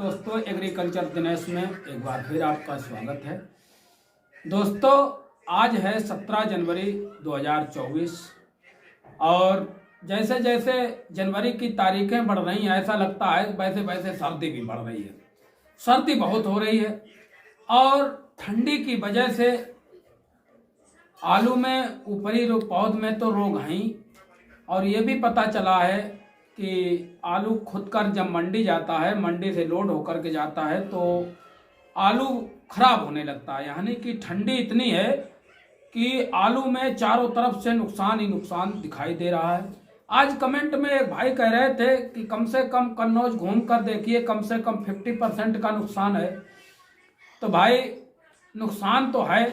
दोस्तों, एग्रीकल्चर दिनेश में एक बार फिर आपका स्वागत है। दोस्तों, आज है 17 जनवरी 2024 और जैसे जैसे जनवरी की तारीखें बढ़ रही हैं ऐसा लगता है वैसे वैसे सर्दी भी बढ़ रही है। सर्दी बहुत हो रही है और ठंडी की वजह से आलू में ऊपरी पौध में तो रोग हैं ही, और ये भी पता चला है कि आलू खुदकर जब मंडी जाता है, मंडी से लोड होकर के जाता है तो आलू खराब होने लगता है। यानी कि ठंडी इतनी है कि आलू में चारों तरफ से नुकसान ही नुकसान दिखाई दे रहा है। आज कमेंट में एक भाई कह रहे थे कि कम से कम कन्नौज घूम कर देखिए, कम से कम 50% का नुकसान है। तो भाई नुकसान तो है,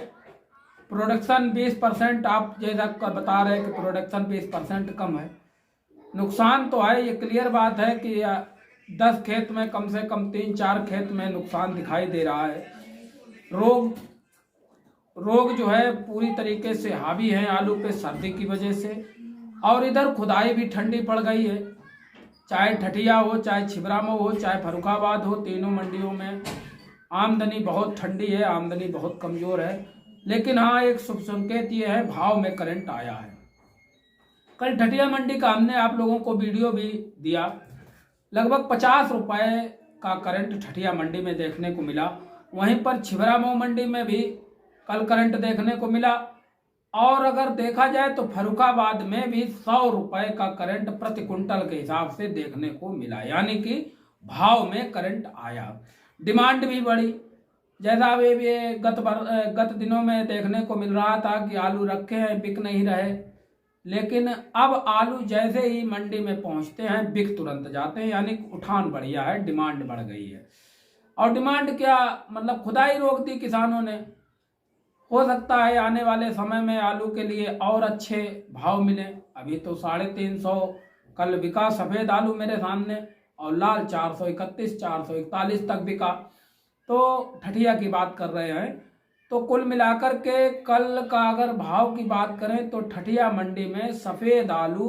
प्रोडक्शन 20%, आप जैसा बता रहे हैं कि प्रोडक्शन 20% कम है, नुकसान तो है। ये क्लियर बात है कि 10 खेत में कम से कम 3-4 खेत में नुकसान दिखाई दे रहा है। रोग जो है पूरी तरीके से हावी है आलू पे सर्दी की वजह से। और इधर खुदाई भी ठंडी पड़ गई है, चाहे ठठिया हो, चाहे छिबरामऊ हो, चाहे फर्रुखाबाद हो, तीनों मंडियों में आमदनी बहुत ठंडी है, आमदनी बहुत कमज़ोर है। लेकिन हाँ, एक शुभ संकेत ये है, भाव में करंट आया है। कल ठठिया मंडी का हमने आप लोगों को वीडियो भी दिया, लगभग 50 रुपये का करंट ठठिया मंडी में देखने को मिला। वहीं पर छिबरामऊ मंडी में भी कल करंट देखने को मिला। और अगर देखा जाए तो फर्रुखाबाद में भी 100 रुपये का करंट प्रति कुंटल के हिसाब से देखने को मिला। यानी कि भाव में करंट आया, डिमांड भी बढ़ी। जैसा अभी गत दिनों में देखने को मिल रहा था कि आलू रखे हैं, बिक नहीं रहे, लेकिन अब आलू जैसे ही मंडी में पहुंचते हैं बिक तुरंत जाते हैं। यानी उठान बढ़िया है, डिमांड बढ़ गई है। और डिमांड क्या मतलब, खुदाई रोक दी किसानों ने। हो सकता है आने वाले समय में आलू के लिए और अच्छे भाव मिले। अभी तो 350 कल बिका सफ़ेद आलू मेरे सामने, और लाल 431 441 तक बिका। तो ठठिया की बात कर रहे हैं तो कुल मिलाकर के कल का अगर भाव की बात करें तो ठठिया मंडी में सफ़ेद आलू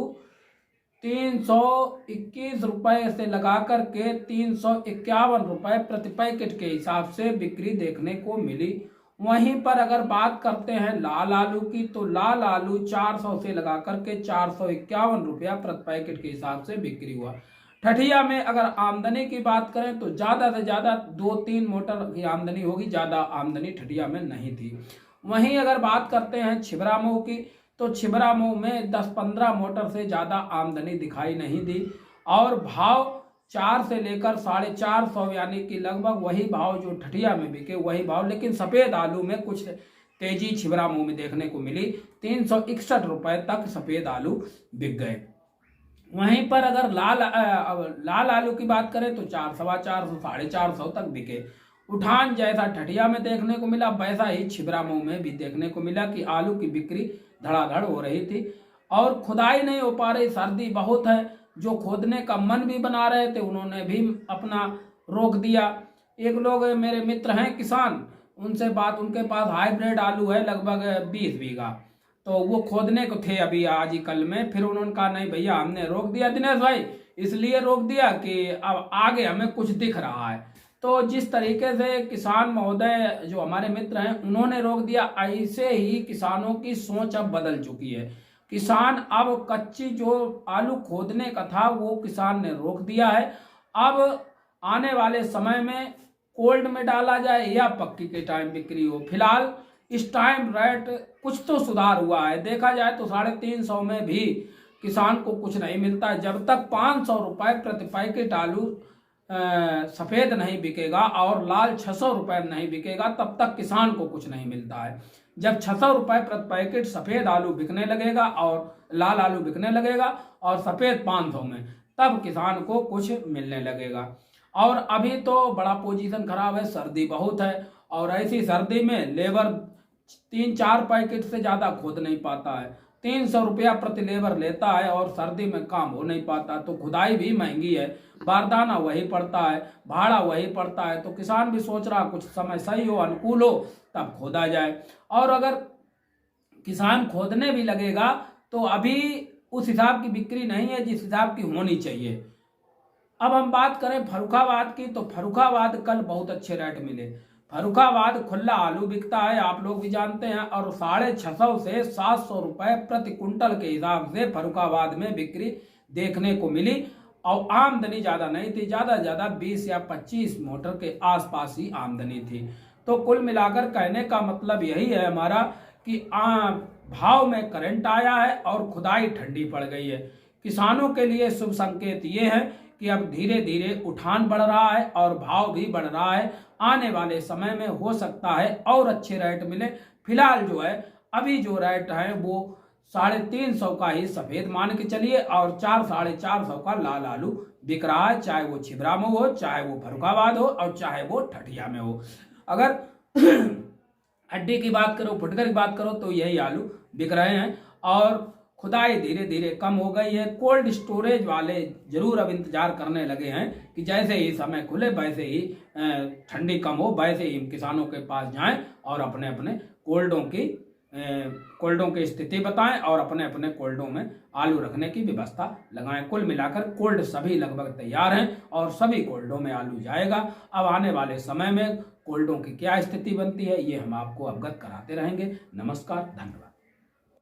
321 रुपये से लगाकर के 351 रुपये प्रति पैकेट के हिसाब से बिक्री देखने को मिली। वहीं पर अगर बात करते हैं लाल आलू की, तो लाल आलू 400 से लगाकर के 451 रुपया प्रति पैकेट के हिसाब से बिक्री हुआ। ठठिया में अगर आमदनी की बात करें तो ज़्यादा से ज़्यादा 2-3 मोटर की आमदनी होगी, ज़्यादा आमदनी ठठिया में नहीं थी। वहीं अगर बात करते हैं छिबरामऊ की, तो छिबरामऊ में 10-15 मोटर से ज़्यादा आमदनी दिखाई नहीं दी। और भाव 4 से लेकर 450, यानी कि लगभग वही भाव जो ठठिया में बिके वही भाव। लेकिन सफ़ेद आलू में कुछ तेजी छिबरामऊ में देखने को मिली, 361 रुपये तक सफ़ेद आलू बिक गए। वहीं पर अगर लाल आलू की बात करें तो 400, 450 तक बिके। उठान जैसा ठठिया में देखने को मिला वैसा ही छिबरामऊ में भी देखने को मिला कि आलू की बिक्री धड़ाधड़ हो रही थी। और खुदाई नहीं हो पा रही, सर्दी बहुत है। जो खोदने का मन भी बना रहे थे उन्होंने भी अपना रोक दिया। एक लोग मेरे मित्र हैं किसान, उनसे बात, उनके पास हाइब्रिड आलू है लगभग 20 बीघा, तो वो खोदने को थे अभी आज ही कल में। फिर उन्होंने कहा नहीं भैया, हमने रोक दिया दिनेश भाई, इसलिए रोक दिया कि अब आगे हमें कुछ दिख रहा है। तो जिस तरीके से किसान महोदय जो हमारे मित्र हैं उन्होंने रोक दिया, ऐसे ही किसानों की सोच अब बदल चुकी है। किसान अब कच्ची जो आलू खोदने का था वो किसान ने रोक दिया है। अब आने वाले समय में कोल्ड में डाला जाए या पक्की के टाइम बिक्री हो। फिलहाल इस टाइम रेट कुछ तो सुधार हुआ है, देखा जाए तो 350 में भी किसान को कुछ नहीं मिलता है। जब तक 500 रुपये प्रति पैकेट आलू सफ़ेद नहीं बिकेगा और लाल 600 रुपये नहीं बिकेगा तब तक किसान को कुछ नहीं मिलता है। जब 600 रुपये प्रति पैकेट सफ़ेद आलू बिकने लगेगा और लाल आलू बिकने लगेगा और सफ़ेद 500 में, तब किसान को कुछ मिलने लगेगा। और अभी तो बड़ा पोजीशन खराब है, सर्दी बहुत है, और ऐसी सर्दी में लेबर 3-4 पैकेट से ज़्यादा खोद नहीं पाता है। 300 रुपया प्रति लेबर लेता है और सर्दी में काम हो नहीं पाता। तो खुदाई भी महंगी है, बारदाना वही पड़ता है, भाड़ा वही पड़ता है। तो किसान भी सोच रहा कुछ समय सही हो, अनुकूल हो, तब खोदा जाए। और अगर किसान खोदने भी लगेगा तो अभी उस हिसाब की बिक्री नहीं है जिस हिसाब की होनी चाहिए। अब हम बात करें फर्रुखाबाद की, तो फर्रुखाबाद कल बहुत अच्छे रेट मिले। फर्रुखाबाद खुला आलू बिकता है, आप लोग भी जानते हैं, और 650 से 700 रुपए प्रति कुंटल के हिसाब से फर्रुखाबाद में बिक्री देखने को मिली। और आमदनी ज्यादा नहीं थी, ज्यादा 20 या 25 मोटर के आसपास ही आमदनी थी। तो कुल मिलाकर कहने का मतलब यही है हमारा कि भाव में करंट आया है और खुदाई ठंडी पड़ गई है। किसानों के लिए शुभ संकेत ये है कि अब धीरे धीरे उठान बढ़ रहा है और भाव भी बढ़ रहा है। आने वाले समय में हो सकता है और अच्छे रेट मिले। फिलहाल जो है अभी जो रेट है वो 350 का ही सफेद मान के चलिए, और 400-450 का लाल आलू बिक रहा है, चाहे वो छिबरा में हो, चाहे वो फर्रुखाबाद हो, और चाहे वो ठठिया में हो। अगर हड्डी की बात करो, फुटकर की बात करो, तो यही आलू बिक रहे हैं। और खुदाई धीरे धीरे कम हो गई है। कोल्ड स्टोरेज वाले जरूर अब इंतजार करने लगे हैं कि जैसे ही समय खुले वैसे ही ठंडी कम हो, वैसे ही किसानों के पास जाएं और अपने अपने कोल्डों की स्थिति बताएं और अपने अपने कोल्डों में आलू रखने की व्यवस्था लगाएं। कुल मिलाकर कोल्ड सभी लगभग तैयार हैं और सभी कोल्डों में आलू जाएगा। अब आने वाले समय में कोल्डों की क्या स्थिति बनती है ये हम आपको अवगत कराते रहेंगे। नमस्कार, धन्यवाद।